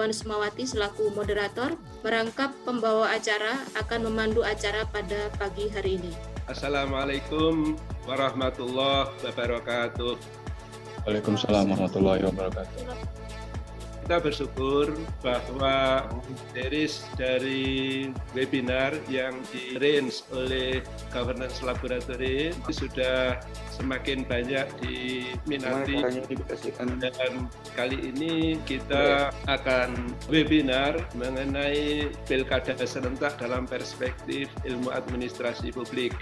Hermawan Sumawati selaku moderator, merangkap pembawa acara akan memandu acara pada pagi hari ini. Assalamualaikum warahmatullahi wabarakatuh. Waalaikumsalam warahmatullahi wabarakatuh. Kita bersyukur bahwa series dari webinar yang di-arrange oleh Governance Laboratory sudah semakin banyak diminati, dan kali ini kita akan webinar mengenai pilkada serentak dalam perspektif ilmu administrasi publik.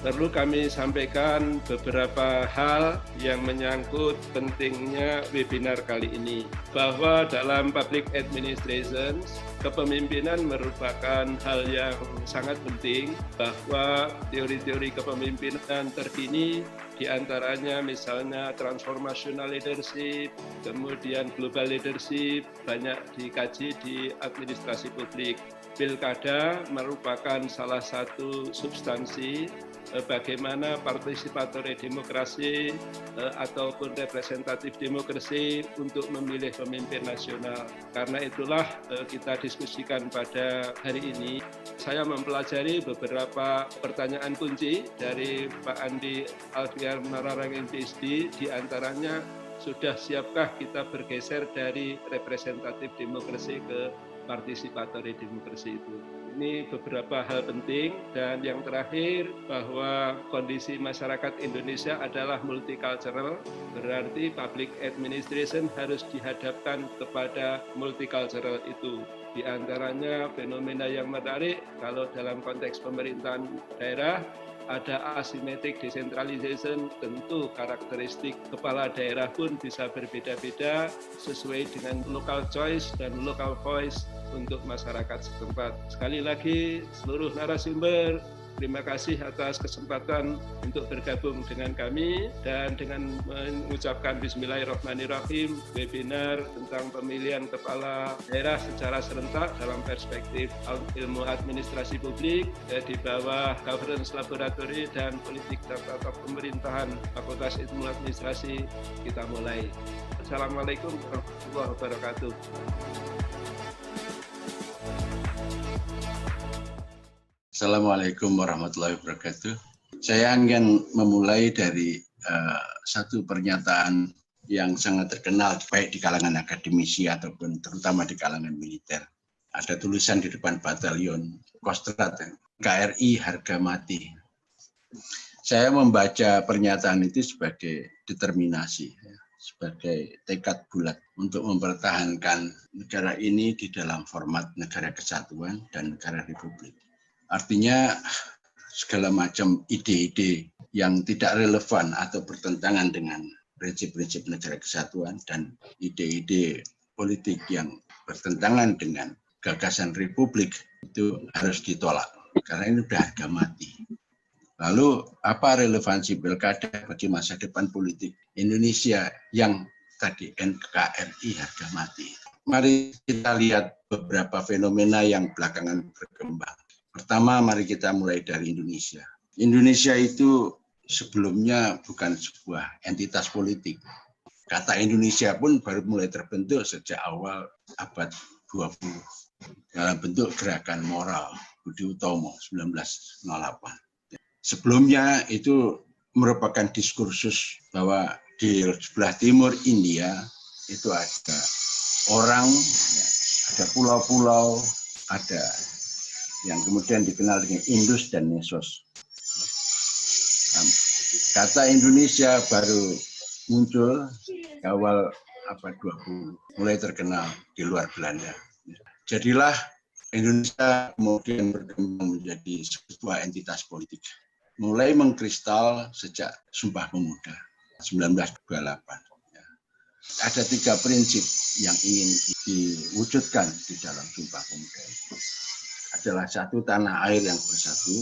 Perlu kami sampaikan beberapa hal yang menyangkut pentingnya webinar kali ini. Bahwa dalam public administration, kepemimpinan merupakan hal yang sangat penting, bahwa teori-teori kepemimpinan terkini diantaranya misalnya transformational leadership, kemudian global leadership, banyak dikaji di administrasi publik. Pilkada merupakan salah satu substansi bagaimana partisipatory demokrasi ataupun representatif demokrasi untuk memilih pemimpin nasional. Karena itulah kita diskusikan pada hari ini. Saya mempelajari beberapa pertanyaan kunci dari Pak Andi Alfian Nararangin PhD, di antaranya sudah siapkah kita bergeser dari representatif demokrasi ke partisipatory demokrasi itu. Ini beberapa hal penting, dan yang terakhir bahwa kondisi masyarakat Indonesia adalah multicultural, berarti public administration harus dihadapkan kepada multicultural itu. Di antaranya fenomena yang menarik kalau dalam konteks pemerintahan daerah, ada asymmetric decentralization, tentu karakteristik kepala daerah pun bisa berbeda-beda sesuai dengan local choice dan local voice untuk masyarakat setempat. Sekali lagi, seluruh narasumber, terima kasih atas kesempatan untuk bergabung dengan kami, dan dengan mengucapkan Bismillahirrahmanirrahim, webinar tentang pemilihan kepala daerah secara serentak dalam perspektif ilmu administrasi publik di bawah Governance Laboratory dan Politik Tata Pemerintahan Fakultas Ilmu Administrasi, kita mulai. Assalamualaikum warahmatullahi wabarakatuh. Assalamualaikum warahmatullahi wabarakatuh. Saya ingin memulai dari satu pernyataan yang sangat terkenal baik di kalangan akademisi ataupun terutama di kalangan militer. Ada tulisan di depan batalion Kostrad, KRI harga mati. Saya membaca pernyataan itu sebagai determinasi, sebagai tekad bulat untuk mempertahankan negara ini di dalam format negara kesatuan dan negara republik. Artinya segala macam ide-ide yang tidak relevan atau bertentangan dengan prinsip-prinsip negara kesatuan dan ide-ide politik yang bertentangan dengan gagasan republik itu harus ditolak, karena ini sudah harga mati. Lalu apa relevansi pilkada bagi masa depan politik Indonesia yang tadi NKRI harga mati? Mari kita lihat beberapa fenomena yang belakangan berkembang. Pertama, mari kita mulai dari Indonesia. Indonesia itu sebelumnya bukan sebuah entitas politik. Kata Indonesia pun baru mulai terbentuk sejak awal abad 20 dalam bentuk gerakan moral Budi Utomo 1908. Sebelumnya itu merupakan diskursus bahwa di sebelah timur India itu ada orang, ada pulau-pulau, ada yang kemudian dikenal dengan Indus dan Mesos. Kata Indonesia baru muncul awal abad 20, mulai terkenal di luar Belanda. Jadilah Indonesia kemudian berkembang menjadi sebuah entitas politik. Mulai mengkristal sejak Sumpah Pemuda 1928. Ada 3 prinsip yang ingin diwujudkan di dalam Sumpah Pemuda itu. Adalah satu, tanah air yang bersatu,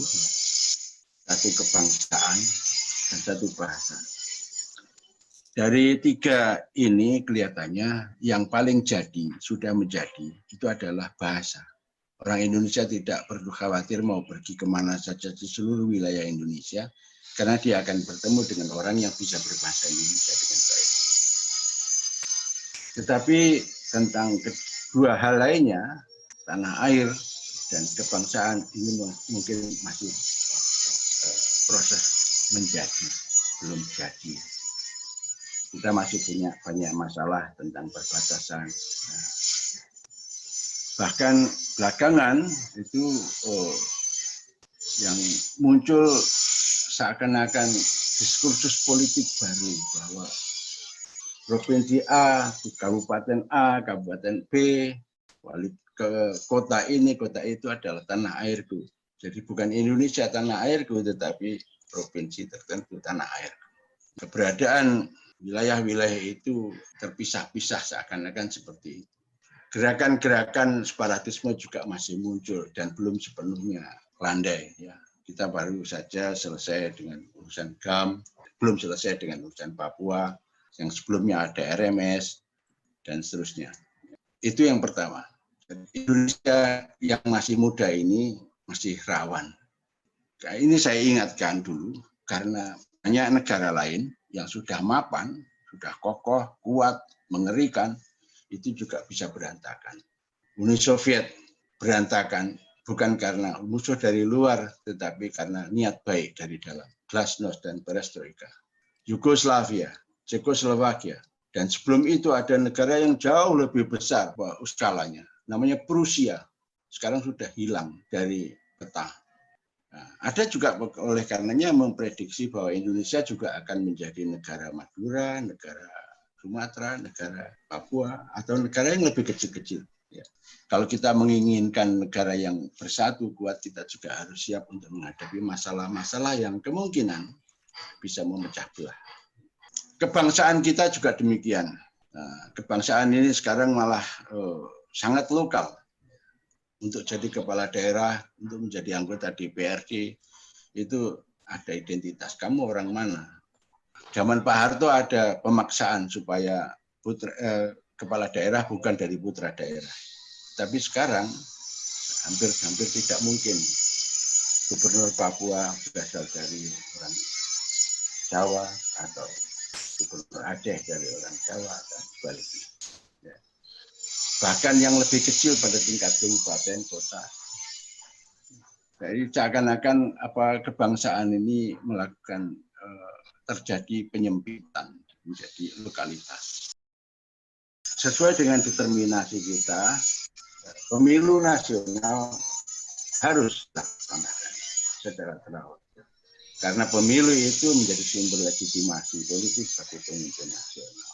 satu kebangsaan, dan satu bahasa. Dari 3 ini kelihatannya yang paling sudah menjadi, itu adalah bahasa. Orang Indonesia tidak perlu khawatir mau pergi kemana saja di seluruh wilayah Indonesia, karena dia akan bertemu dengan orang yang bisa berbahasa Indonesia dengan baik. Tetapi tentang dua hal lainnya, tanah air dan kebangsaan, ini mungkin masih proses menjadi, belum jadi. Kita masih punya banyak masalah tentang perbatasan. Bahkan belakangan itu yang muncul seakan-akan diskursus politik baru bahwa provinsi A, kabupaten A, kabupaten B, wali ke kota ini, kota itu adalah tanah airku. Jadi bukan Indonesia tanah airku, tetapi provinsi tertentu tanah airku. Keberadaan wilayah-wilayah itu terpisah-pisah seakan-akan seperti itu. Gerakan-gerakan separatisme juga masih muncul dan belum sepenuhnya landai. Ya. Kita baru saja selesai dengan urusan GAM, belum selesai dengan urusan Papua, yang sebelumnya ada RMS, dan seterusnya. Itu yang pertama. Indonesia yang masih muda ini masih rawan. Nah, ini saya ingatkan dulu, karena banyak negara lain yang sudah mapan, sudah kokoh, kuat, mengerikan, itu juga bisa berantakan. Uni Soviet berantakan bukan karena musuh dari luar, tetapi karena niat baik dari dalam. Glasnost dan Perestroika. Yugoslavia, Cekoslovakia, dan sebelum itu ada negara yang jauh lebih besar skalanya, namanya Prusia. Sekarang sudah hilang dari peta. Nah, ada juga oleh karenanya memprediksi bahwa Indonesia juga akan menjadi negara Madura, negara Sumatera, negara Papua, atau negara yang lebih kecil-kecil. Ya. Kalau kita menginginkan negara yang bersatu, kuat, kita juga harus siap untuk menghadapi masalah-masalah yang kemungkinan bisa memecah belah. Kebangsaan kita juga demikian. Nah, kebangsaan ini sekarang malah sangat lokal. Untuk jadi kepala daerah, untuk menjadi anggota DPRD, itu ada identitas. Kamu orang mana? Zaman Pak Harto ada pemaksaan supaya kepala daerah bukan dari putra daerah. Tapi sekarang hampir tidak mungkin gubernur Papua berasal dari orang Jawa atau gubernur Aceh dari orang Jawa dan sebaliknya. Ya. Bahkan yang lebih kecil pada tingkat kabupaten kota. Jadi seakan-akan kebangsaan ini melakukan terjadi penyempitan menjadi lokalitas. Sesuai dengan determinasi kita, pemilu nasional harus dilaksanakan secara terawat. Karena pemilu itu menjadi sumber legitimasi politik bagi pemimpin nasional.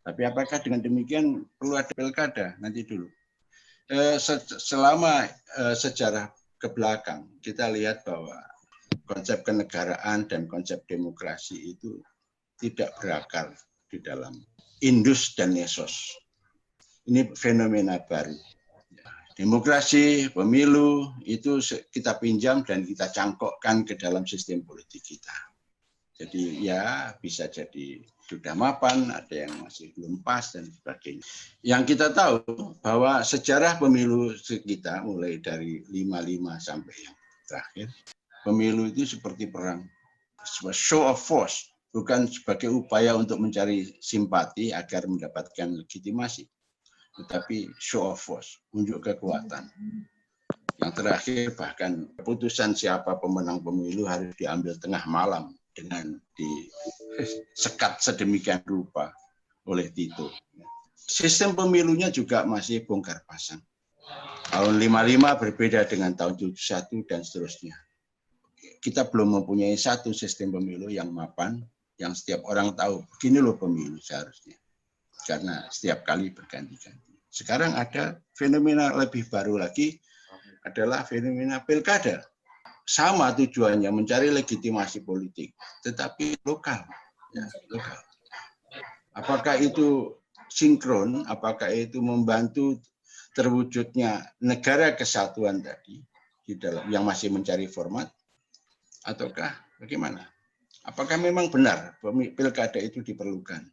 Tapi apakah dengan demikian perlu ada pilkada? Nanti dulu. Selama sejarah ke belakang, kita lihat bahwa konsep kenegaraan dan konsep demokrasi itu tidak berakar di dalam Indus dan Nesos. Ini fenomena baru. Demokrasi, pemilu, itu kita pinjam dan kita cangkokkan ke dalam sistem politik kita. Jadi ya bisa jadi sudah mapan, ada yang masih belum pas dan sebagainya. Yang kita tahu bahwa sejarah pemilu kita mulai dari 55 sampai yang terakhir, pemilu itu seperti perang, show of force, bukan sebagai upaya untuk mencari simpati agar mendapatkan legitimasi, tetapi show of force, unjuk kekuatan. Yang terakhir bahkan keputusan siapa pemenang pemilu harus diambil tengah malam dengan disekat sedemikian rupa oleh Tito. Sistem pemilunya juga masih bongkar pasang. Tahun 55 berbeda dengan tahun 71 dan seterusnya. Kita belum mempunyai satu sistem pemilu yang mapan, yang setiap orang tahu, begini loh pemilu seharusnya. Karena setiap kali berganti-ganti. Sekarang ada fenomena lebih baru lagi, adalah fenomena pilkada. Sama tujuannya mencari legitimasi politik, tetapi lokal. Ya, lokal. Apakah itu sinkron, apakah itu membantu terwujudnya negara kesatuan tadi, di dalam yang masih mencari format, ataukah bagaimana? Apakah memang benar pilkada itu diperlukan?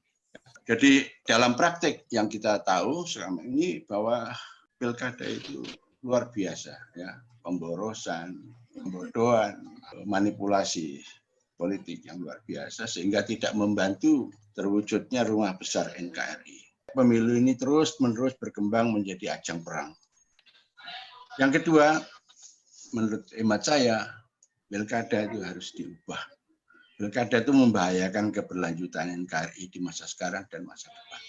Jadi dalam praktik yang kita tahu selama ini bahwa pilkada itu luar biasa, ya, pemborosan, pembodohan, manipulasi politik yang luar biasa sehingga tidak membantu terwujudnya rumah besar NKRI. pemilu ini terus-menerus berkembang menjadi ajang perang. Yang kedua, menurut hemat saya, pilkada itu harus diubah. Pilkada itu membahayakan keberlanjutan NKRI di masa sekarang dan masa depan.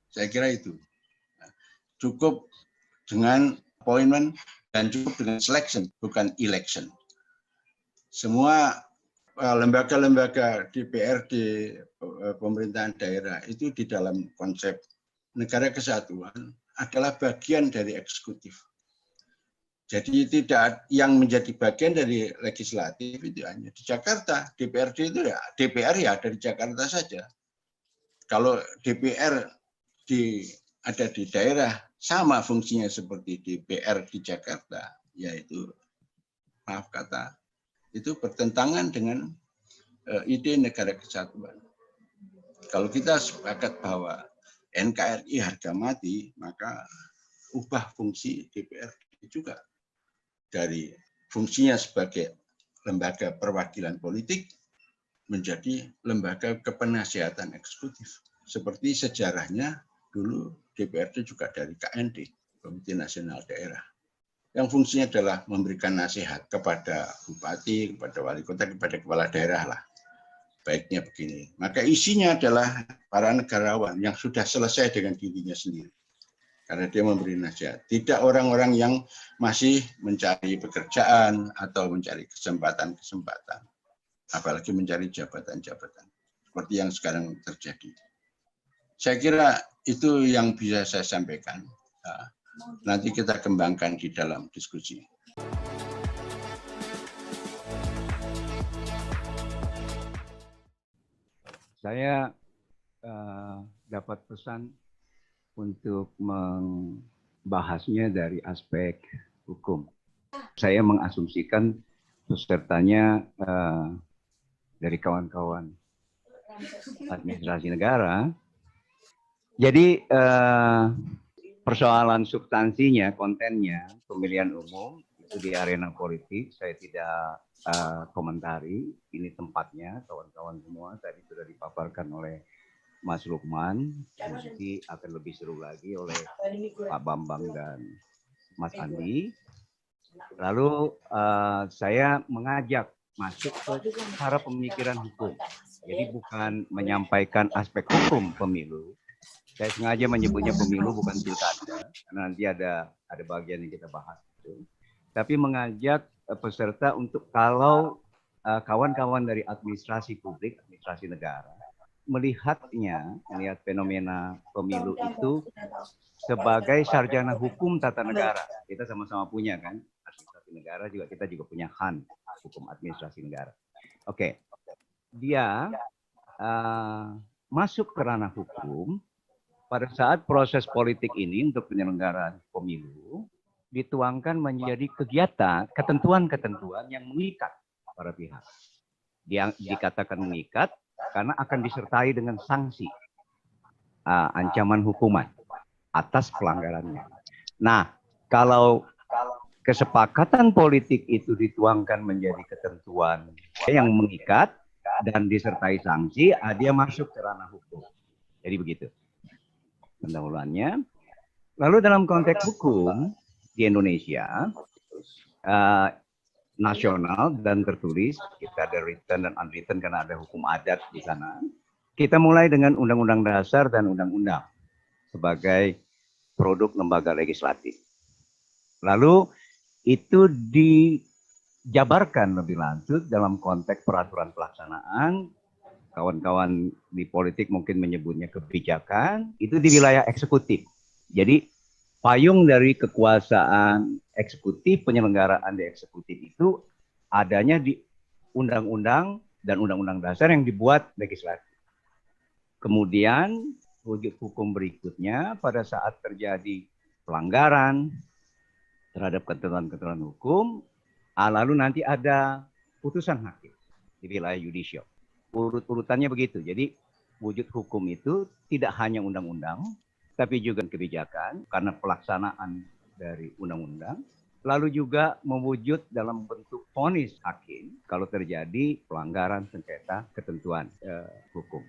Saya kira itu. Cukup dengan appointment dan cukup dengan selection, bukan election. Semua lembaga-lembaga DPRD, pemerintahan daerah itu di dalam konsep negara kesatuan adalah bagian dari eksekutif. Jadi tidak yang menjadi bagian dari legislatif itu hanya di Jakarta. DPRD itu ya DPR ya dari Jakarta saja. Kalau DPR ada di daerah sama fungsinya seperti DPR di Jakarta, yaitu maaf kata itu bertentangan dengan ide negara kesatuan. Kalau kita sepakat bahwa NKRI harga mati, maka ubah fungsi DPRD juga dari fungsinya sebagai lembaga perwakilan politik menjadi lembaga kepenasihatan eksekutif. Seperti sejarahnya dulu DPRD juga dari KND, Komite Nasional Daerah, yang fungsinya adalah memberikan nasihat kepada bupati, kepada wali kota, kepada kepala daerah lah. Baiknya begini. Maka isinya adalah para negarawan yang sudah selesai dengan dirinya sendiri. Karena dia memberi nasihat. Tidak orang-orang yang masih mencari pekerjaan atau mencari kesempatan-kesempatan. Apalagi mencari jabatan-jabatan. Seperti yang sekarang terjadi. Saya kira itu yang bisa saya sampaikan. Nanti kita kembangkan di dalam diskusi. Saya dapat pesan untuk membahasnya dari aspek hukum. Saya mengasumsikan pesertanya dari kawan-kawan administrasi negara. Jadi persoalan substansinya, kontennya, pemilihan umum itu di arena politik, saya tidak komentari. Ini tempatnya, kawan-kawan semua tadi sudah dipaparkan oleh Mas Lukman, nanti akan lebih seru lagi oleh Pak Bambang dan Mas Andi. Lalu saya mengajak masuk ke cara pemikiran hukum. Jadi bukan menyampaikan aspek hukum pemilu. Saya sengaja menyebutnya pemilu bukan pilkada, karena nanti ada bagian yang kita bahas. Tapi mengajak peserta untuk kalau kawan-kawan dari administrasi publik, administrasi negara, melihat fenomena pemilu itu sebagai sarjana hukum tata negara. Kita sama-sama punya kan, administrasi negara juga, kita juga punya HAN, hukum administrasi negara. Oke, dia masuk ke ranah hukum pada saat proses politik ini untuk penyelenggaraan pemilu dituangkan menjadi kegiatan, ketentuan-ketentuan yang mengikat para pihak. Dia dikatakan mengikat karena akan disertai dengan sanksi, ancaman hukuman atas pelanggarannya. Nah, kalau kesepakatan politik itu dituangkan menjadi ketentuan yang mengikat dan disertai sanksi, dia masuk ke ranah hukum. Jadi begitu pendahuluannya. Lalu dalam konteks hukum di Indonesia, nasional dan tertulis, kita ada written dan unwritten karena ada hukum adat di sana. Kita mulai dengan Undang-Undang Dasar dan Undang-Undang sebagai produk lembaga legislatif. Lalu itu dijabarkan lebih lanjut dalam konteks peraturan pelaksanaan. Kawan-kawan di politik mungkin menyebutnya kebijakan, itu di wilayah eksekutif. Jadi payung dari kekuasaan eksekutif, penyelenggaraan di eksekutif itu adanya di undang-undang dan undang-undang dasar yang dibuat legislatif. Kemudian wujud hukum berikutnya pada saat terjadi pelanggaran terhadap ketentuan-ketentuan hukum, lalu nanti ada putusan hakim di wilayah yudisial. Urut-urutannya begitu. Jadi wujud hukum itu tidak hanya undang-undang, tapi juga kebijakan karena pelaksanaan dari undang-undang. Lalu juga mewujud dalam bentuk vonis hakim kalau terjadi pelanggaran sengketa ketentuan hukum.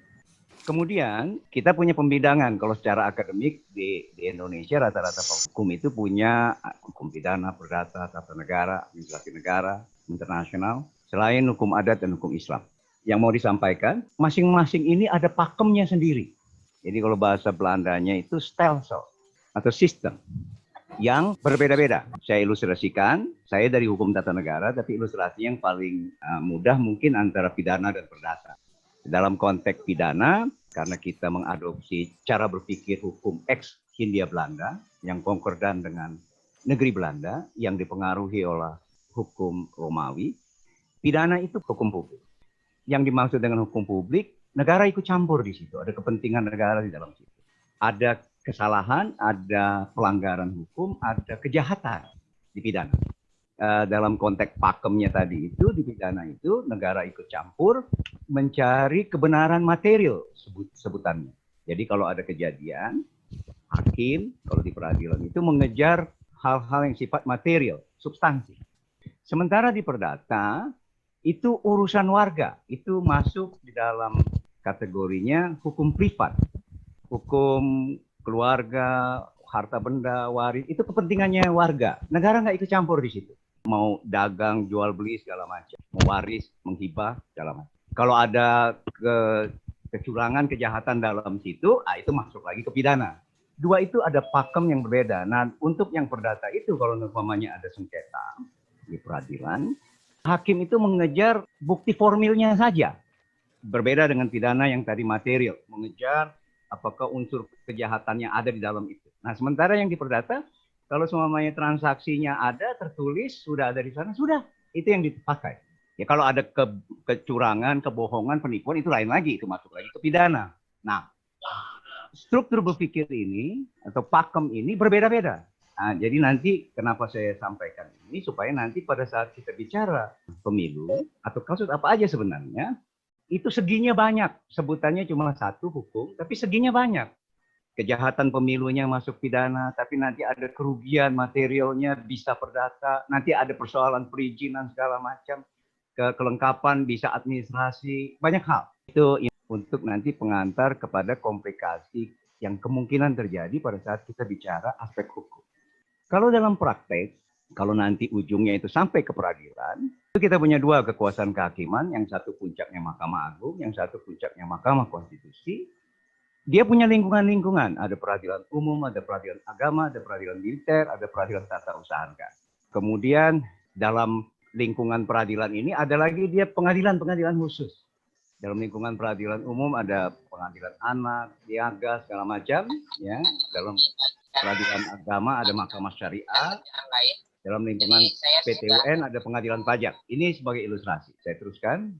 Kemudian kita punya pembidangan. Kalau secara akademik di Indonesia rata-rata hukum itu punya hukum pidana, perdata, tata negara, administrasi negara, internasional, selain hukum adat dan hukum Islam. Yang mau disampaikan, masing-masing ini ada pakemnya sendiri. Jadi kalau bahasa Belandanya itu stelsel atau sistem yang berbeda-beda. Saya ilustrasikan, saya dari hukum tata negara, tapi ilustrasi yang paling mudah mungkin antara pidana dan perdata. Dalam konteks pidana, karena kita mengadopsi cara berpikir hukum ex Hindia Belanda yang konkordan dengan negeri Belanda yang dipengaruhi oleh hukum Romawi, pidana itu hukum publik. Yang dimaksud dengan hukum publik, negara ikut campur di situ, ada kepentingan negara di dalam situ. Ada kesalahan, ada pelanggaran hukum, ada kejahatan di pidana. Dalam konteks pakemnya tadi itu, di pidana itu negara ikut campur mencari kebenaran material sebutannya. Jadi kalau ada kejadian, hakim kalau di peradilan itu mengejar hal-hal yang sifat material, substansi. Sementara di perdata itu urusan warga, itu masuk di dalam kategorinya hukum privat, hukum keluarga, harta benda, waris, itu kepentingannya warga. Negara nggak ikut campur di situ. Mau dagang, jual beli segala macam, mau waris, menghibah segala macam. Kalau ada kecurangan, kejahatan dalam situ, itu masuk lagi ke pidana. Dua itu ada pakem yang berbeda. Nah, untuk yang perdata itu kalau umpamanya ada sengketa di peradilan, hakim itu mengejar bukti formilnya saja. Berbeda dengan pidana yang tadi material, mengejar apakah unsur kejahatannya ada di dalam itu. Nah, sementara yang di perdata, kalau semuanya transaksinya ada, tertulis, sudah ada di sana, sudah. Itu yang dipakai. Ya kalau ada kecurangan, kebohongan, penipuan, itu lain lagi. Itu masuk lagi ke pidana. Nah, struktur berpikir ini, atau pakem ini berbeda-beda. Nah, jadi nanti kenapa saya sampaikan ini, supaya nanti pada saat kita bicara pemilu, atau kasus apa aja sebenarnya, itu seginya banyak. Sebutannya cuma satu hukum, tapi seginya banyak. Kejahatan pemilunya masuk pidana, tapi nanti ada kerugian materialnya bisa perdata, nanti ada persoalan perizinan segala macam, kelengkapan bisa administrasi, banyak hal. Itu untuk nanti pengantar kepada komplikasi yang kemungkinan terjadi pada saat kita bicara aspek hukum. Kalau dalam praktek, kalau nanti ujungnya itu sampai ke peradilan, itu kita punya dua kekuasaan kehakiman, yang satu puncaknya Mahkamah Agung, yang satu puncaknya Mahkamah Konstitusi. Dia punya lingkungan-lingkungan, ada peradilan umum, ada peradilan agama, ada peradilan militer, ada peradilan tata usaha negara. Kemudian dalam lingkungan peradilan ini ada lagi dia pengadilan-pengadilan khusus. Dalam lingkungan peradilan umum ada pengadilan anak, niaga, segala macam. Ya. Dalam peradilan agama ada mahkamah syariah. Dalam lingkungan PTUN ada pengadilan pajak. Ini sebagai ilustrasi. Saya teruskan.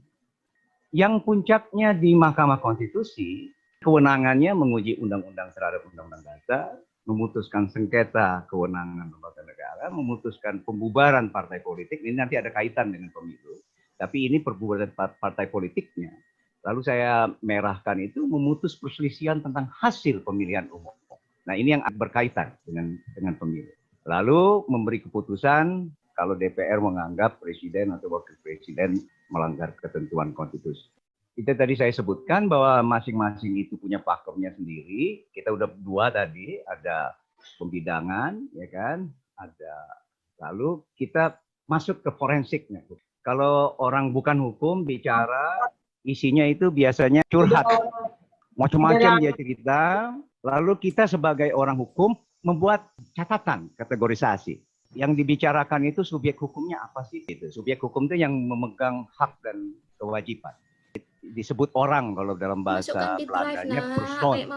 Yang puncaknya di Mahkamah Konstitusi, kewenangannya menguji undang-undang terhadap undang-undang dasar, memutuskan sengketa kewenangan lembaga negara, memutuskan pembubaran partai politik. Ini nanti ada kaitan dengan pemilu. Tapi ini perbubaran partai politiknya. Lalu saya merahkan itu memutus perselisihan tentang hasil pemilihan umum. Nah ini yang berkaitan dengan pemilu. Lalu memberi keputusan kalau DPR menganggap presiden atau wakil presiden melanggar ketentuan konstitusi. Itu tadi saya sebutkan bahwa masing-masing itu punya pakemnya sendiri. Kita udah dua tadi, ada pembidangan, ya kan? Ada. Lalu kita masuk ke forensiknya. Kalau orang bukan hukum bicara, isinya itu biasanya curhat. Macam-macam dia cerita. Lalu kita sebagai orang hukum membuat catatan kategorisasi. Yang dibicarakan itu subjek hukumnya apa sih? Itu subjek hukum itu yang memegang hak dan kewajiban. Disebut orang kalau dalam bahasa Belandanya persoon.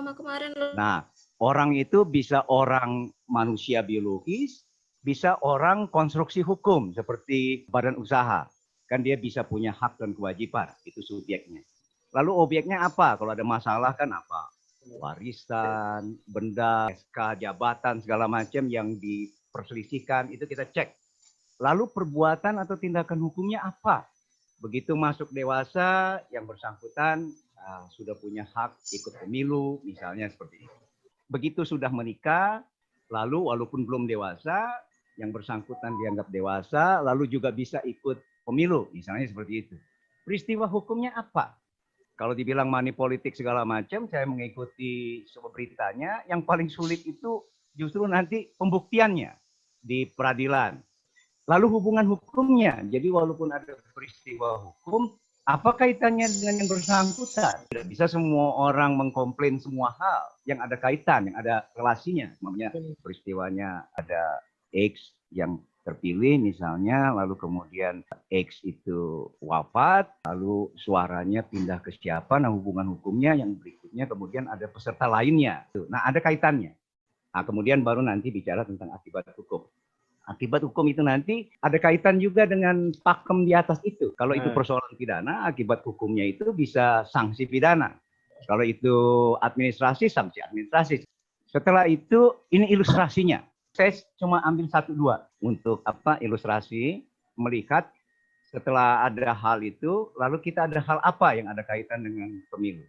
Nah, orang itu bisa orang manusia biologis, bisa orang konstruksi hukum seperti badan usaha. Kan dia bisa punya hak dan kewajiban, itu subjeknya. Lalu objeknya apa? Kalau ada masalah kan apa? Warisan, benda, SK, jabatan, segala macam yang diperselisihkan, itu kita cek. Lalu perbuatan atau tindakan hukumnya apa? Begitu masuk dewasa, yang bersangkutan sudah punya hak ikut pemilu, misalnya seperti itu. Begitu sudah menikah, lalu walaupun belum dewasa, yang bersangkutan dianggap dewasa, lalu juga bisa ikut pemilu, misalnya seperti itu. Peristiwa hukumnya apa? Kalau dibilang money politik segala macam, saya mengikuti semua beritanya, yang paling sulit itu justru nanti pembuktiannya di peradilan. Lalu hubungan hukumnya, jadi walaupun ada peristiwa hukum, apa kaitannya dengan yang bersangkutan? Tidak bisa semua orang mengkomplain semua hal yang ada kaitan, yang ada relasinya. Maksudnya peristiwanya ada X yang terpilih misalnya, lalu kemudian X itu wafat, lalu suaranya pindah ke siapa, nah hubungan hukumnya yang berikutnya kemudian ada peserta lainnya. Nah ada kaitannya. Nah, kemudian baru nanti bicara tentang akibat hukum. Akibat hukum itu nanti ada kaitan juga dengan pakem di atas itu. Kalau itu persoalan pidana, akibat hukumnya itu bisa sanksi pidana. Kalau itu administrasi, sanksi administrasi. Setelah itu, ini ilustrasinya. Saya cuma ambil 1-2 untuk ilustrasi, melihat setelah ada hal itu, lalu kita ada hal apa yang ada kaitan dengan pemilu.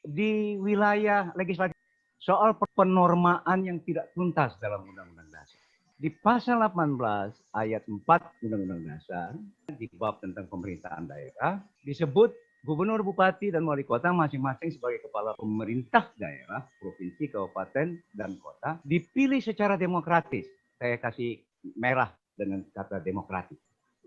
Di wilayah legislatif, soal penormaan yang tidak tuntas dalam Undang-Undang Dasar. Di pasal 18 ayat 4 Undang-Undang Dasar, di bab tentang pemerintahan daerah, disebut gubernur, bupati, dan wali kota masing-masing sebagai kepala pemerintah daerah, provinsi, kabupaten, dan kota, dipilih secara demokratis. Saya kasih merah dengan kata demokratis.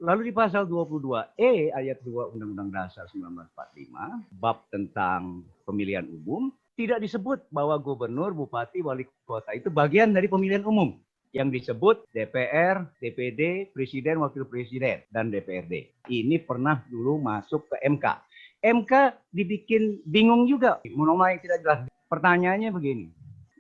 Lalu di pasal 22E ayat 2 Undang-Undang Dasar 1945, bab tentang pemilihan umum, tidak disebut bahwa gubernur, bupati, wali kota itu bagian dari pemilihan umum. Yang disebut DPR, DPD, Presiden, Wakil Presiden, dan DPRD. Ini pernah dulu masuk ke MK. MK dibikin bingung juga, norma yang tidak jelas. Pertanyaannya begini,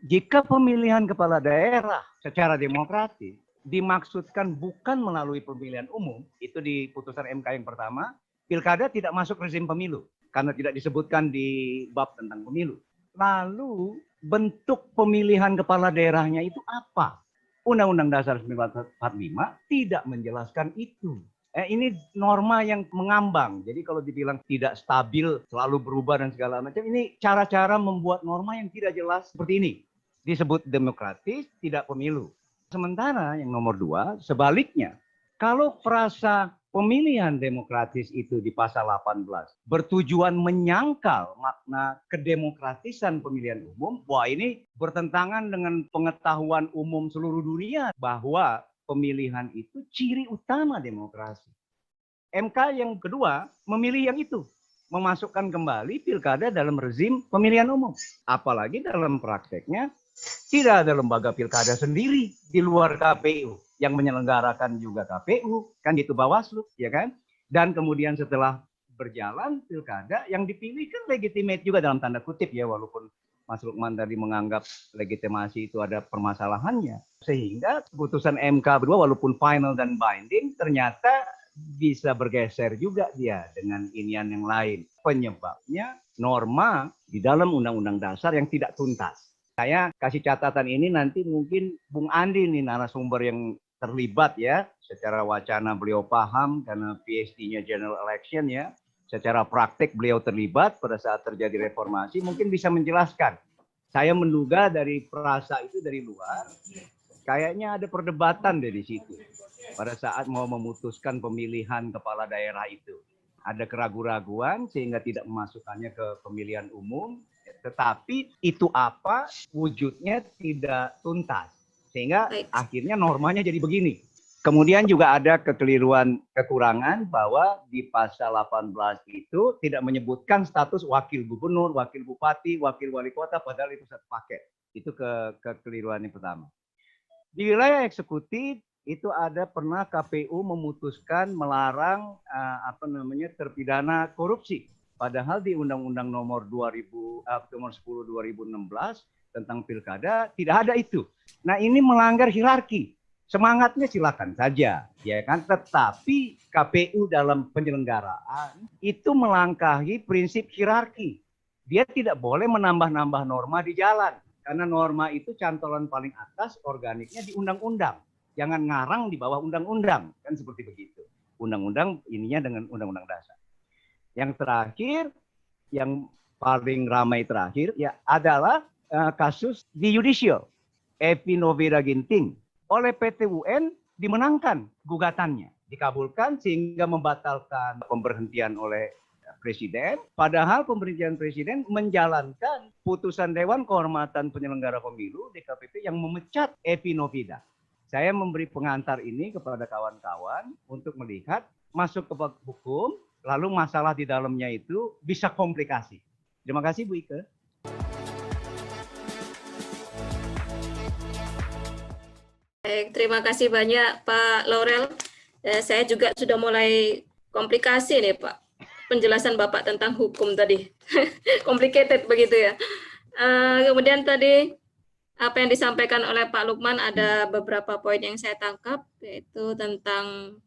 jika pemilihan kepala daerah secara demokratis dimaksudkan bukan melalui pemilihan umum, itu di putusan MK yang pertama, pilkada tidak masuk rezim pemilu, karena tidak disebutkan di bab tentang pemilu. Lalu bentuk pemilihan kepala daerahnya itu apa? Undang-Undang Dasar 1945 tidak menjelaskan itu. Ini norma yang mengambang. Jadi kalau dibilang tidak stabil, selalu berubah dan segala macam, ini cara-cara membuat norma yang tidak jelas seperti ini. Disebut demokratis, tidak pemilu. Sementara yang nomor 2, sebaliknya. Kalau frasa pemilihan demokratis itu di pasal 18 bertujuan menyangkal makna kedemokratisan pemilihan umum, wah ini bertentangan dengan pengetahuan umum seluruh dunia bahwa pemilihan itu ciri utama demokrasi. MK yang kedua memilih yang itu, memasukkan kembali pilkada dalam rezim pemilihan umum. Apalagi dalam prakteknya tidak ada lembaga pilkada sendiri di luar KPU, yang menyelenggarakan juga KPU, kan gitu Bawaslu, ya kan? Dan kemudian setelah berjalan pilkada, yang dipilih kan legitimate juga dalam tanda kutip ya, walaupun Mas Lukman tadi menganggap legitimasi itu ada permasalahannya. Sehingga keputusan MK berdua walaupun final dan binding, ternyata bisa bergeser juga dia dengan inian yang lain. Penyebabnya norma di dalam Undang-Undang Dasar yang tidak tuntas. Saya kasih catatan ini nanti mungkin Bung Andi nih narasumber yang terlibat ya. Secara wacana beliau paham karena PhD-nya General Election ya. Secara praktik beliau terlibat pada saat terjadi reformasi, mungkin bisa menjelaskan. Saya menduga dari frasa itu dari luar, kayaknya ada perdebatan dari situ. Pada saat mau memutuskan pemilihan kepala daerah itu. Ada keraguan-raguan sehingga tidak memasukkannya ke pemilihan umum, tetapi itu apa, wujudnya tidak tuntas. Sehingga akhirnya normanya jadi begini. Kemudian juga ada kekurangan bahwa di pasal 18 itu tidak menyebutkan status wakil gubernur, wakil bupati, wakil wali kota, padahal itu satu paket. Itu kekeliruan yang pertama. Di wilayah eksekutif itu ada pernah KPU memutuskan melarang terpidana korupsi. Padahal di Undang-Undang nomor 10 2016 tentang pilkada tidak ada itu. Nah ini melanggar hierarki. Semangatnya silakan saja, ya kan. Tetapi KPU dalam penyelenggaraan itu melangkahi prinsip hierarki. Dia tidak boleh menambah-nambah norma di jalan, karena norma itu cantolan paling atas, organiknya di undang-undang. Jangan ngarang di bawah undang-undang, kan seperti begitu. Undang-undang ininya dengan undang-undang dasar. Yang terakhir, yang paling ramai terakhir ya adalah kasus di judicial, Evi Novira Ginting. Oleh PT UN dimenangkan gugatannya, dikabulkan sehingga membatalkan pemberhentian oleh presiden, padahal pemerintahan presiden menjalankan putusan Dewan Kehormatan Penyelenggara Pemilu DKPP yang memecat Epi Novida. Saya memberi pengantar ini kepada kawan-kawan untuk melihat masuk ke hukum, lalu masalah di dalamnya itu bisa komplikasi. Terima kasih Bu Ike. Baik, terima kasih banyak Pak Laurel. Saya juga sudah mulai komplikasi nih Pak. Penjelasan Bapak tentang hukum tadi. Complicated begitu ya. Kemudian tadi apa yang disampaikan oleh Pak Lukman ada beberapa poin yang saya tangkap, yaitu tentang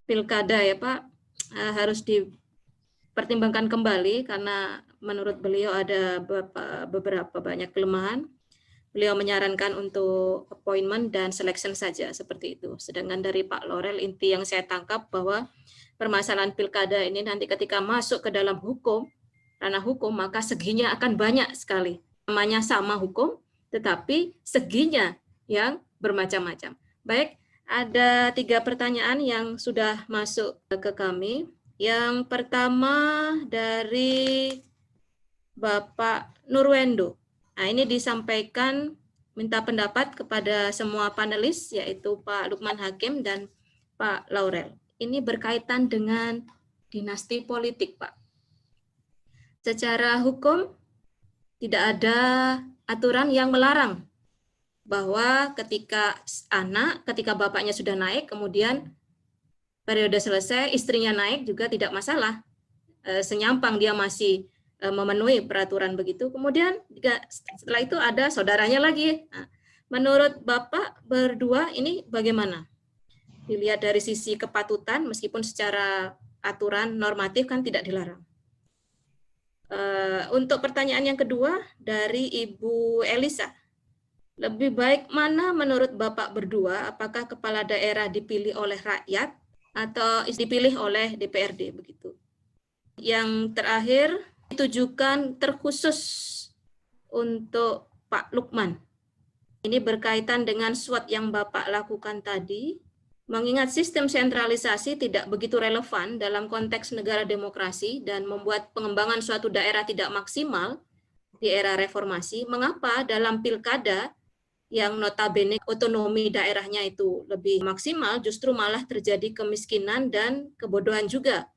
pilkada ya Pak. Harus dipertimbangkan kembali karena menurut beliau ada beberapa banyak kelemahan. Beliau menyarankan untuk appointment dan selection saja seperti itu. Sedangkan dari Pak Laurel inti yang saya tangkap bahwa permasalahan pilkada ini nanti ketika masuk ke dalam hukum, ranah hukum, maka seginya akan banyak sekali. Namanya sama hukum, tetapi seginya yang bermacam-macam. Baik, ada 3 pertanyaan yang sudah masuk ke kami. Yang pertama dari Bapak Nurwendo. Nah, ini disampaikan minta pendapat kepada semua panelis, yaitu Pak Lukman Hakim dan Pak Laurel. Ini berkaitan dengan dinasti politik, Pak. Secara hukum, tidak ada aturan yang melarang bahwa ketika bapaknya sudah naik, kemudian periode selesai, istrinya naik juga tidak masalah. Senyampang dia masih memenuhi peraturan begitu. Kemudian setelah itu ada saudaranya lagi. Nah, menurut Bapak berdua ini bagaimana? Dilihat dari sisi kepatutan, meskipun secara aturan normatif kan tidak dilarang. Untuk pertanyaan yang kedua dari Ibu Elisa. Lebih baik mana menurut Bapak berdua, apakah kepala daerah dipilih oleh rakyat atau dipilih oleh DPRD begitu? Yang terakhir ditujukan terkhusus untuk Pak Lukman. Ini berkaitan dengan SWOT yang Bapak lakukan tadi. Mengingat sistem sentralisasi tidak begitu relevan dalam konteks negara demokrasi dan membuat pengembangan suatu daerah tidak maksimal di era reformasi, mengapa dalam pilkada yang notabene otonomi daerahnya itu lebih maksimal justru malah terjadi kemiskinan dan kebodohan juga?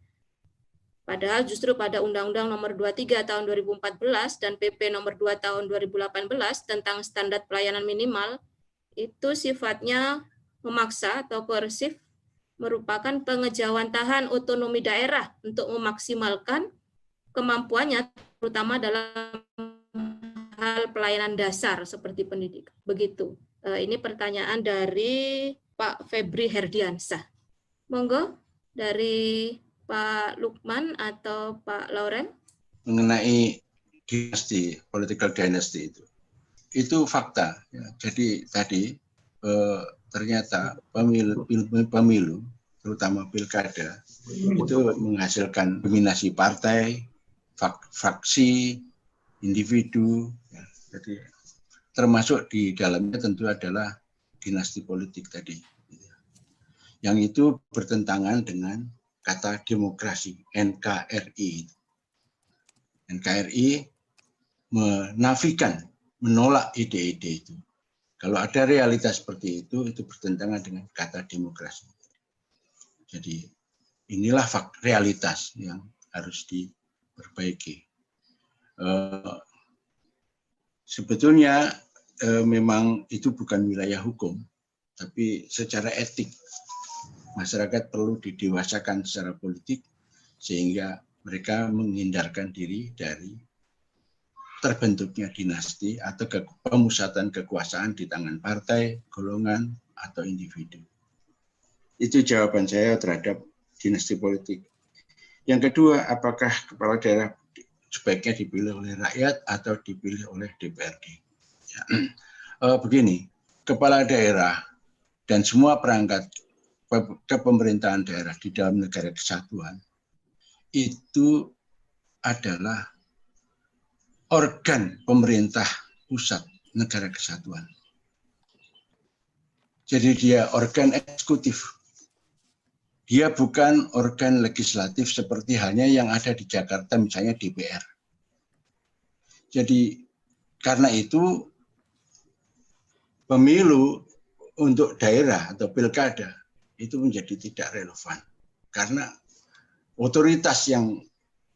Padahal justru pada Undang-Undang Nomor 23 Tahun 2014 dan PP Nomor 2 Tahun 2018 tentang standar pelayanan minimal itu sifatnya memaksa atau koersif, merupakan pengejawantahan otonomi daerah untuk memaksimalkan kemampuannya, terutama dalam hal pelayanan dasar seperti pendidikan. Begitu. Ini pertanyaan dari Pak Febri Herdiansah. Monggo dari Pak Lukman atau Pak Laurel. Mengenai dinasti, political dynasty itu fakta. Ya. Jadi tadi ternyata pemilu, terutama pilkada, itu menghasilkan dominasi partai, fraksi, individu. Ya. Jadi termasuk di dalamnya tentu adalah dinasti politik tadi. Yang itu bertentangan dengan kata demokrasi, NKRI. NKRI menafikan, menolak ide-ide itu. Kalau ada realitas seperti itu bertentangan dengan kata demokrasi. Jadi inilah realitas yang harus diperbaiki. Sebetulnya memang itu bukan wilayah hukum, tapi secara etik masyarakat perlu didewasakan secara politik sehingga mereka menghindarkan diri dari terbentuknya dinasti atau pemusatan kekuasaan di tangan partai, golongan, atau individu. Itu jawaban saya terhadap dinasti politik. Yang kedua, apakah kepala daerah sebaiknya dipilih oleh rakyat atau dipilih oleh DPRD? Ya. Begini, kepala daerah dan semua perangkat kepemerintahan daerah di dalam negara kesatuan itu adalah organ pemerintah pusat negara kesatuan. Jadi dia organ eksekutif Dia bukan organ legislatif seperti halnya yang ada di Jakarta, misalnya DPR. Jadi karena itu pemilu untuk daerah atau pilkada itu menjadi tidak relevan. Karena otoritas yang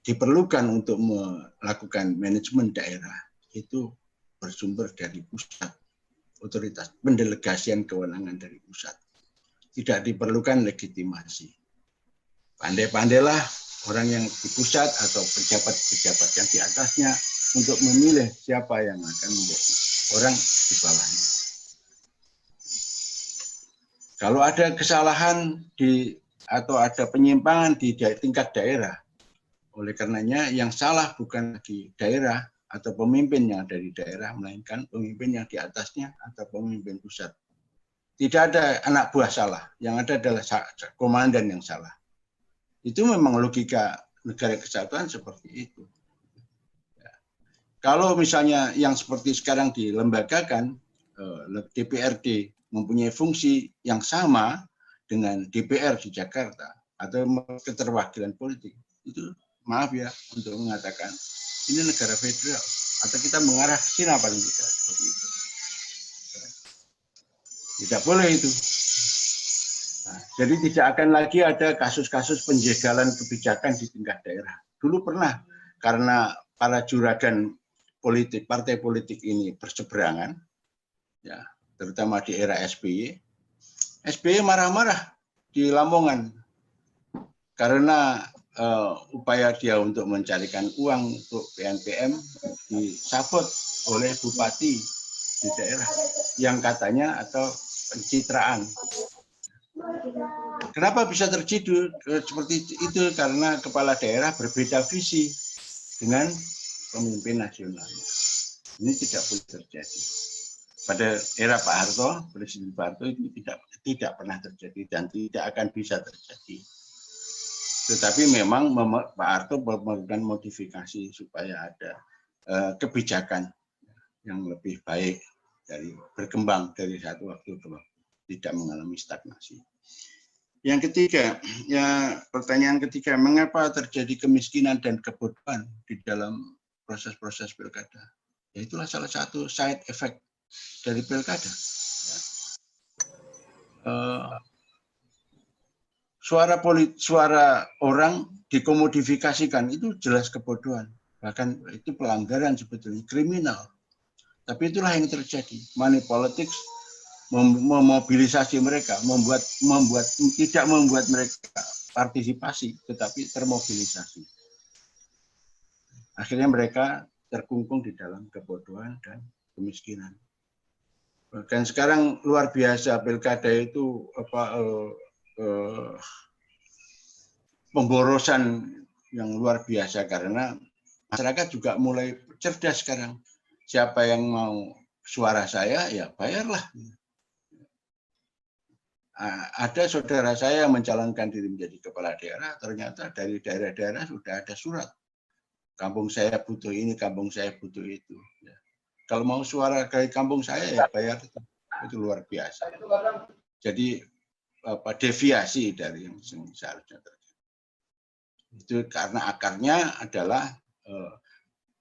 diperlukan untuk melakukan manajemen daerah itu bersumber dari pusat. Otoritas pendelegasian kewenangan dari pusat. Tidak diperlukan legitimasi. Pandai-pandailah orang yang di pusat atau pejabat-pejabat yang di atasnya untuk memilih siapa yang akan menjadi orang di bawahnya. Kalau ada kesalahan atau ada penyimpangan di tingkat daerah, oleh karenanya yang salah bukan lagi daerah atau pemimpin yang ada di daerah, melainkan pemimpin yang di atasnya atau pemimpin pusat. Tidak ada anak buah salah, yang ada adalah komandan yang salah. Itu memang logika negara kesatuan seperti itu. Kalau misalnya yang seperti sekarang dilembagakan, DPRD mempunyai fungsi yang sama dengan DPR di Jakarta atau keterwakilan politik, itu maaf ya untuk mengatakan ini negara federal atau kita mengarah ke Cina paling tidak seperti itu. Tidak boleh itu. Nah, jadi tidak akan lagi ada kasus-kasus penjagalan kebijakan di tingkat daerah. Dulu pernah karena para juragan politik, partai politik ini berseberangan, ya, terutama di era SBY. SBY marah-marah di Lamongan karena upaya dia untuk mencarikan uang untuk PNPM disabot oleh bupati di daerah yang katanya atau pencitraan. Kenapa bisa terjadi seperti itu? Karena kepala daerah berbeda visi dengan pemimpin nasionalnya. Ini tidak boleh terjadi. Pada era Pak Harto, Presiden Pak Harto itu tidak pernah terjadi dan tidak akan bisa terjadi. Tetapi memang Pak Harto melakukan modifikasi supaya ada kebijakan yang lebih baik dari berkembang dari satu waktu ke waktu, tidak mengalami stagnasi. Yang ketiga, ya pertanyaan ketiga, mengapa terjadi kemiskinan dan kebodohan di dalam proses-proses pilkada? Ya, itulah salah satu side effect dari pilkada. Suara orang dikomodifikasikan itu jelas kebodohan, bahkan itu pelanggaran sebetulnya, kriminal. Tapi itulah yang terjadi. Money politics memobilisasi mereka, tidak membuat mereka partisipasi, tetapi termobilisasi. Akhirnya mereka terkungkung di dalam kebodohan dan kemiskinan. Bahkan sekarang luar biasa pilkada itu pemborosan yang luar biasa karena masyarakat juga mulai cerdas sekarang. Siapa yang mau suara saya, ya bayarlah. Ada saudara saya yang mencalonkan diri menjadi kepala daerah, ternyata dari daerah-daerah sudah ada surat. Kampung saya butuh ini, kampung saya butuh itu. Kalau mau suara dari kampung saya, ya bayar. Itu luar biasa. Jadi deviasi dari yang seharusnya terjadi. Itu karena akarnya adalah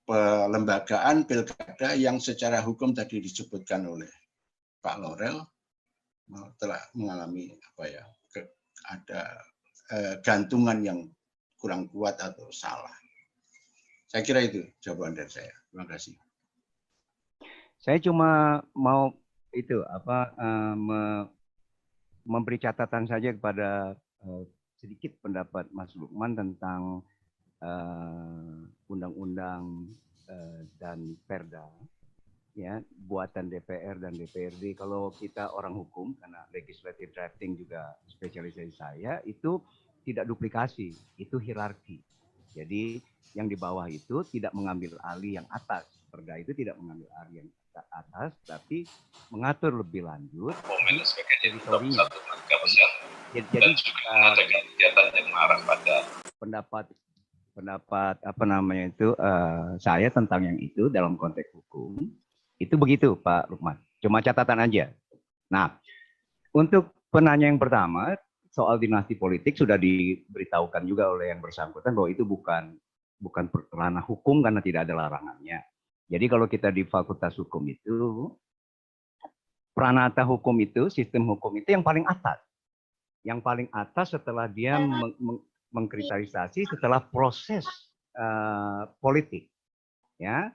pelembagaan pilkada yang secara hukum tadi disebutkan oleh Pak Laurel telah mengalami ada gantungan yang kurang kuat atau salah. Saya kira itu jawaban dari saya. Terima kasih. Saya cuma mau memberi catatan saja kepada sedikit pendapat Mas Lukman tentang undang-undang dan perda, ya, buatan DPR dan DPRD. Kalau kita orang hukum, karena legislative drafting juga spesialisasi saya, itu tidak duplikasi, itu hierarki. Jadi yang di bawah itu tidak mengambil alih yang atas. Perda itu tidak mengambil alih yang atas, tapi mengatur lebih lanjut teritorinya. Jadi kegiatan yang mengarah pada pendapat saya tentang yang itu dalam konteks hukum itu begitu, Pak Lukman. Cuma catatan aja. Nah, untuk penanya yang pertama, soal dinasti politik sudah diberitahukan juga oleh yang bersangkutan bahwa itu bukan ranah hukum karena tidak ada larangannya. Jadi kalau kita di Fakultas Hukum itu, pranata hukum itu, sistem hukum itu yang paling atas. Yang paling atas setelah dia mengkristalisasi setelah proses politik. Ya,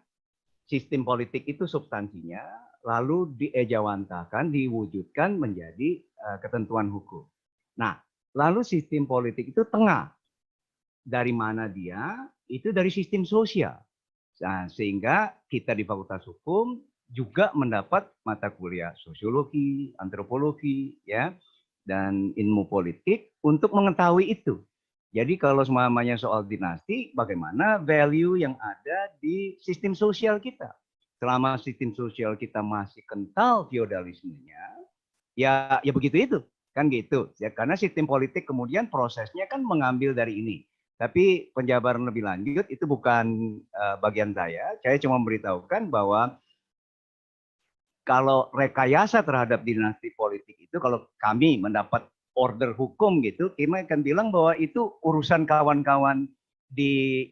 sistem politik itu substansinya lalu diejawantakan, diwujudkan menjadi ketentuan hukum. Nah, lalu sistem politik itu tengah. Dari mana dia? Itu dari sistem sosial. Nah, sehingga kita di Fakultas Hukum juga mendapat mata kuliah sosiologi, antropologi, ya, dan ilmu politik untuk mengetahui itu. Jadi kalau semuanya soal dinasti, bagaimana value yang ada di sistem sosial kita? Selama sistem sosial kita masih kental feodalismenya, ya begitu itu, kan gitu. Ya, karena sistem politik kemudian prosesnya kan mengambil dari ini. Tapi penjabaran lebih lanjut itu bukan bagian saya. Saya cuma memberitahukan bahwa kalau rekayasa terhadap dinasti politik itu, kalau kami mendapat order hukum gitu, kami akan bilang bahwa itu urusan kawan-kawan di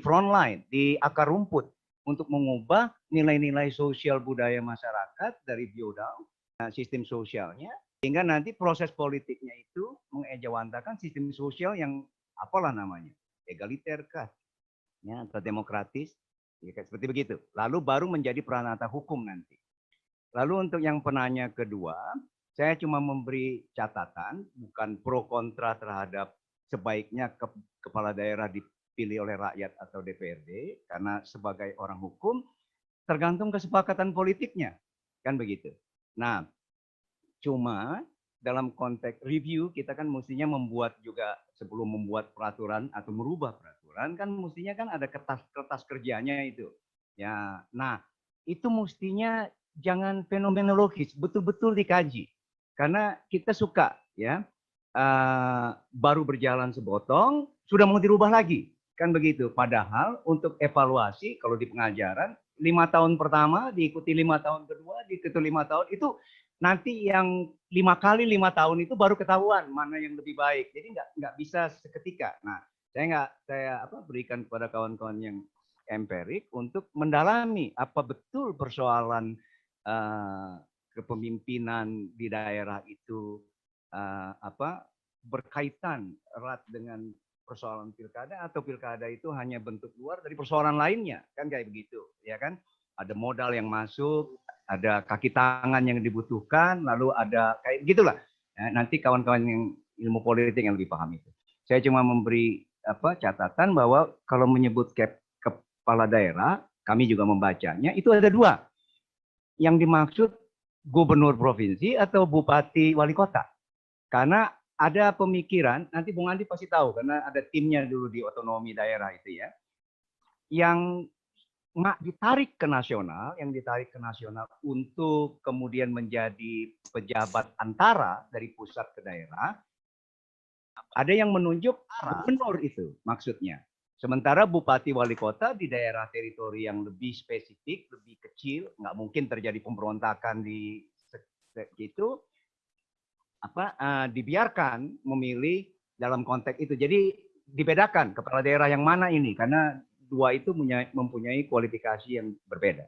front line, di akar rumput untuk mengubah nilai-nilai sosial budaya masyarakat dari feodal sistem sosialnya, sehingga nanti proses politiknya itu mengejawantakan sistem sosial yang apalah namanya, egaliter kah, ya, atau demokratis, ya, seperti begitu. Lalu baru menjadi pranata hukum nanti. Lalu untuk yang penanya kedua, saya cuma memberi catatan, bukan pro kontra terhadap sebaiknya kepala daerah dipilih oleh rakyat atau DPRD, karena sebagai orang hukum tergantung kesepakatan politiknya, kan begitu. Nah, cuma dalam konteks review kita kan mestinya membuat juga sebelum membuat peraturan atau merubah peraturan kan mestinya kan ada kertas kerjanya itu. Ya, nah itu mestinya jangan fenomenologis, betul-betul dikaji. Karena kita suka ya baru berjalan sebotong sudah mau dirubah lagi, kan begitu. Padahal untuk evaluasi kalau di pengajaran 5 tahun pertama diikuti 5 tahun kedua diikuti 5 tahun itu nanti yang 5 kali 5 tahun itu baru ketahuan mana yang lebih baik. Jadi nggak bisa seketika. Nah, saya berikan kepada kawan-kawan yang empirik untuk mendalami apa betul persoalan kepemimpinan di daerah itu berkaitan erat dengan persoalan pilkada atau pilkada itu hanya bentuk luar dari persoalan lainnya, kan kayak begitu, ya kan? Ada modal yang masuk, ada kaki tangan yang dibutuhkan, lalu ada kayak gitulah. Ya, nanti kawan-kawan yang ilmu politik yang lebih paham itu. Saya cuma memberi catatan bahwa kalau menyebut kepala daerah, kami juga membacanya itu ada 2. Yang dimaksud gubernur provinsi atau bupati wali kota. Karena ada pemikiran, nanti Bung Andi pasti tahu karena ada timnya dulu di otonomi daerah itu ya. Yang ditarik ke nasional, untuk kemudian menjadi pejabat antara dari pusat ke daerah, ada yang menunjuk gubernur itu maksudnya. Sementara bupati wali kota di daerah teritori yang lebih spesifik, lebih kecil, nggak mungkin terjadi pemberontakan di situ, dibiarkan memilih dalam konteks itu. Jadi dibedakan kepala daerah yang mana ini, karena 2 itu mempunyai kualifikasi yang berbeda.